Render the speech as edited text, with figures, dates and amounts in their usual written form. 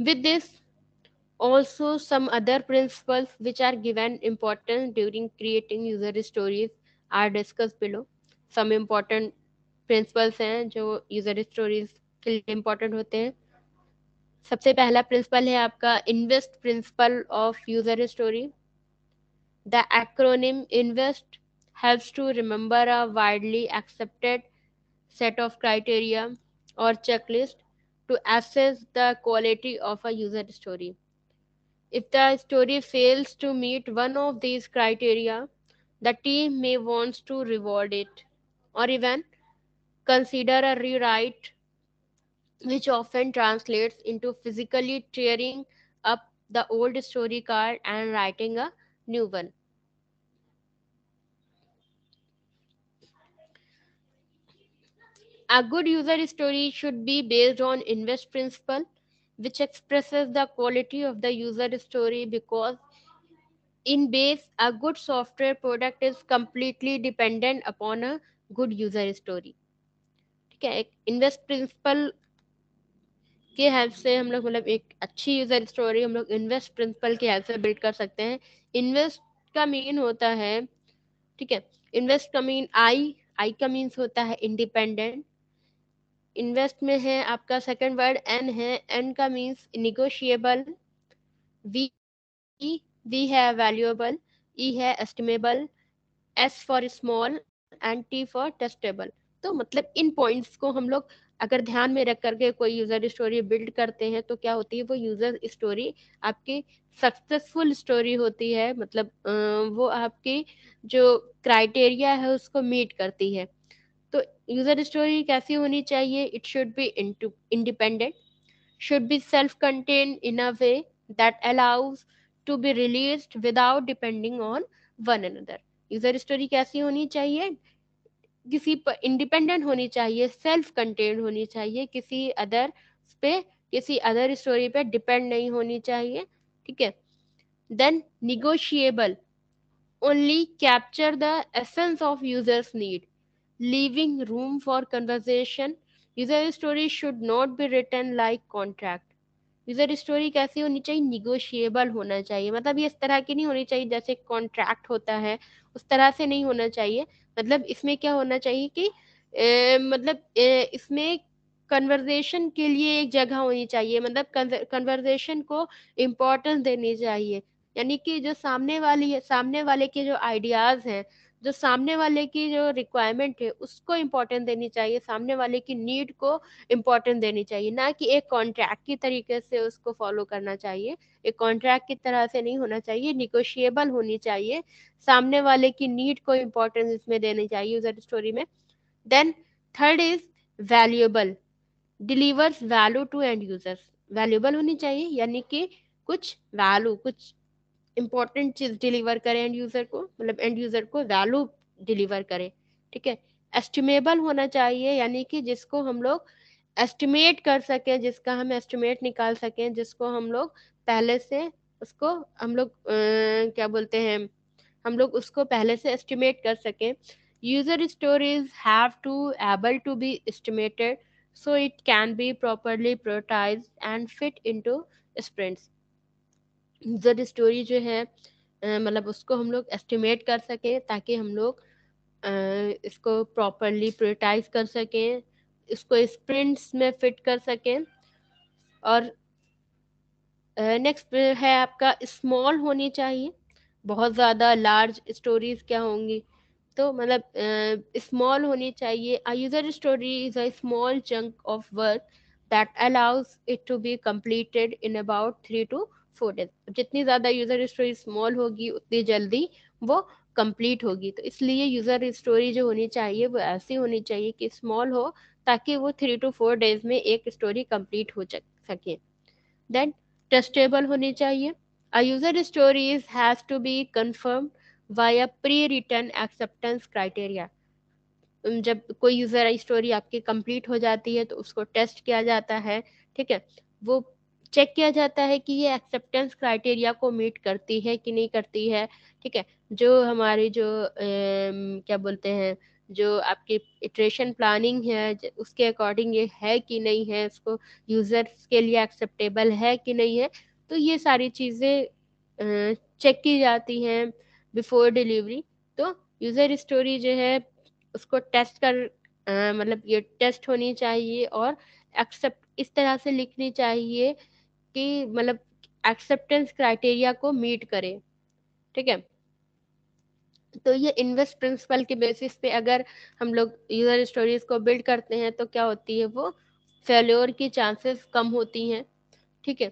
With this, also some other principles which are given importance during creating user stories are discussed below. Some important principles हैं जो user stories के लिए important होते हैं. सबसे पहला प्रिंसिपल है आपका invest principle of user story. The acronym invest helps to remember a widely accepted set of criteria or checklist to assess the quality of a user story. If the story fails to meet one of these criteria, the team may want to reward it or even consider a rewrite, which often translates into physically tearing up the old story card and writing a new one. A good user story should be based on invest principle, which expresses the quality of the user story because in base a good software product is completely dependent upon a good user story. ठीक है. एक invest principal के help से हम लोग मतलब एक अच्छी यूजर स्टोरी हम लोग इन्वेस्ट प्रिंसिपल की हेल्प से बिल्ड कर सकते हैं. इन्वेस्ट का मीन होता है, ठीक है, इन्वेस्ट का मीन आई का मीन्स होता है इंडिपेंडेंट. इन्वेस्ट में है आपका सेकंड वर्ड एन है, एन का मीन्स निगोशिएबल, वी है वैल्यूएबल, ई है estimable, S for small and T for testable. तो मतलब इन पॉइंट्स को हम लोग अगर ध्यान में रख करके कोई यूजर स्टोरी बिल्ड करते हैं तो क्या होती है, वो यूजर स्टोरी आपकी सक्सेसफुल स्टोरी होती है. मतलब वो आपकी जो क्राइटेरिया है उसको मीट करती है. तो यूजर स्टोरी कैसी होनी चाहिए? It should be independent, should be self-contained in a way that allows to be released without depending on one another. User story कैसी होनी चाहिए? किसी पर इंडिपेंडेंट होनी चाहिए, सेल्फ कंटेन्ड होनी चाहिए, किसी अदर पे किसी अदर स्टोरी पे डिपेंड नहीं होनी चाहिए. ठीक है. Then negotiable, only capture the essence of user's need, leaving room for conversation. User story should not be written like contract. User story कैसी होनी चाहिए? निगोशिएबल होना चाहिए. मतलब ये इस तरह की नहीं होनी चाहिए जैसे कॉन्ट्रैक्ट होता है, उस तरह से नहीं होना चाहिए. मतलब इसमें क्या होना चाहिए कि इसमें कन्वर्जेशन के लिए एक जगह होनी चाहिए. मतलब कन्वर्जेशन को इम्पोर्टेंस देनी चाहिए. यानी कि जो सामने वाली है, सामने वाले के जो आइडियाज हैं, जो सामने वाले की जो रिक्वायरमेंट है उसको इम्पोर्टेंस देनी चाहिए, सामने वाले की नीड को इम्पोर्टेंस देनी चाहिए, ना कि एक कॉन्ट्रैक्ट की तरीके से उसको फॉलो करना चाहिए. एक कॉन्ट्रैक्ट की तरह से नहीं होना चाहिए, निगोशिएबल होनी चाहिए, सामने वाले की नीड को इम्पोर्टेंस इसमें देनी चाहिए यूजर स्टोरी में. Then third is valuable, delivers value to end users. Valuable होनी चाहिए यानी कि कुछ वैल्यू, कुछ इंपॉर्टेंट चीज डिलीवर करे एंड यूजर को, मतलब एंड यूजर को वैल्यू डिलीवर करे. ठीक है. एस्टिमेबल होना चाहिए यानी कि जिसको हम लोग एस्टिमेट कर सकें, जिसका हम एस्टिमेट निकाल सकें, जिसको हम लोग पहले से उसको हम लोग क्या बोलते हैं, हम लोग उसको पहले से एस्टिमेट कर सकें. User stories have to able to be estimated so it can be properly prioritized and fit into sprints. User story जो है मतलब उसको हम लोग एस्टिमेट कर सकें ताकि हम लोग इसको प्रॉपरली प्रायोरिटाइज कर सकें, इसको स्प्रिंट्स में फिट कर सकें. और नेक्स्ट है आपका स्मॉल होनी चाहिए. बहुत ज़्यादा लार्ज स्टोरीज क्या होंगी, तो मतलब स्मॉल होनी चाहिए. A user story is a small chunk of work that allows it to be completed in about 3 to 4 days. जितनी ज़्यादा यूजर स्टोरी स्मॉल होगी उतनी जल्दी वो कंप्लीट होगी. तो इसलिए यूजर स्टोरी जो होनी चाहिए वो ऐसी होनी चाहिए कि स्मॉल हो ताकि वो 3 to 4 days में एक स्टोरी कंप्लीट हो सके. देन ट्रस्टेबल होनी चाहिए. A user stories has to be confirmed via pre return acceptance criteria. जब कोई यूजर स्टोरी आपकी कंप्लीट हो जाती है तो उसको टेस्ट किया जाता है. ठीक है. वो चेक किया जाता है कि ये एक्सेप्टेंस क्राइटेरिया को मीट करती है कि नहीं करती है. ठीक है. जो हमारी जो क्या बोलते हैं, जो आपकी इटरेशन प्लानिंग है उसके अकॉर्डिंग ये है कि नहीं है, उसको यूजर्स के लिए एक्सेप्टेबल है कि नहीं है। तो ये सारी चीज़ें चेक की जाती हैं बिफोर डिलीवरी। तो यूजर स्टोरी जो है उसको टेस्ट मतलब ये टेस्ट होनी चाहिए और एक्सेप्ट इस तरह से लिखनी चाहिए कि मतलब एक्सेप्टेंस क्राइटेरिया को मीट करे। ठीक है। तो ये इन्वेस्ट प्रिंसिपल के बेसिस पे अगर हम लोग यूजर स्टोरीज को बिल्ड करते हैं तो क्या होती है, वो फेल्योर की चांसेस कम होती हैं। ठीक है।